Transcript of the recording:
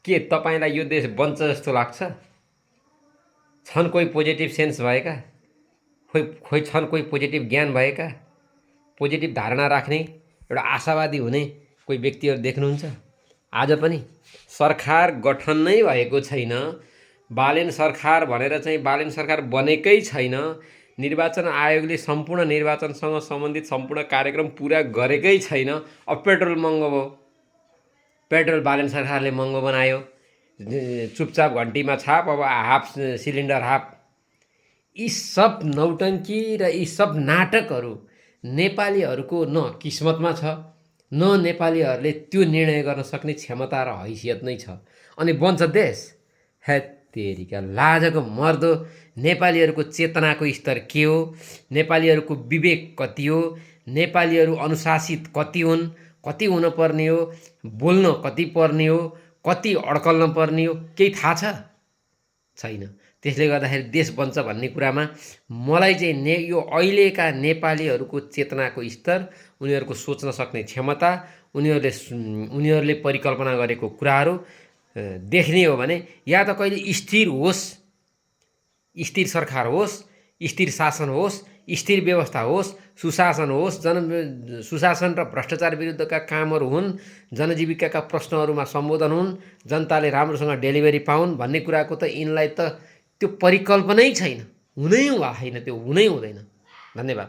के तपाईँलाई यो देश बन्छ जस्तो लाग्छ? छन् कोही पोजिटिभ सेन्स भएका, खोइ छन् कोही पोजिटिभ ज्ञान भएका, पोजिटिभ धारणा राख्ने, एउटा आशावादी हुने कोही व्यक्तिहरू देख्नुहुन्छ? आज पनि सरकार गठन नै भएको छैन, बालेन सरकार भनेर चाहिँ बालेन सरकार बनेकै छैन, निर्वाचन आयोगले सम्पूर्ण निर्वाचनसँग सम्बन्धित सम्पूर्ण कार्यक्रम पुरा गरेकै छैन। अब पेट्रोल महँगो भयो, पेट्रोल बालेन सरकारले महँगो बनायो, चुपचाप घन्टीमा छाप, अब हाफ सिलिन्डर हाफ। यी सब नौटङ्की र यी सब नाटकहरू नेपालीहरूको न किस्मतमा छ, न नेपालीहरूले त्यो निर्णय गर्न सक्ने क्षमता र हैसियत नै छ। अनि बन्छ देश। हेत्तेरिका लाजको मर्दो, नेपालीहरूको चेतनाको स्तर के हो, नेपालीहरूको विवेक कति हो, नेपालीहरू अनुशासित कति हुन्, कति हुनुपर्ने हो, बोल्न कति पर्ने हो, कति अड्कल्न पर्ने हो, केही थाहा छ? छैन। त्यसले गर्दाखेरि देश बन्छ भन्ने कुरामा मलाई चाहिँ यो अहिलेका नेपालीहरूको चेतनाको स्तर, उनीहरूको सोच्न सक्ने क्षमता, उनीहरूले परिकल्पना गरेको कुराहरू देख्ने हो भने या त कहिले स्थिर होस्, स्थिर सरकार होस्, स्थिर शासन होस्, स्थिर व्यवस्था होस्, सुशासन होस्, सुशासन र भ्रष्टाचार विरुद्धका कामहरू हुन्, जनजीविकाका प्रश्नहरूमा सम्बोधन हुन्, जनताले राम्रोसँग डेलिभरी पाउन् भन्ने कुराको त यिनलाई त त्यो परिकल्पनै छैन, हुनै छैन, त्यो हुनै हुँदैन। धन्यवाद।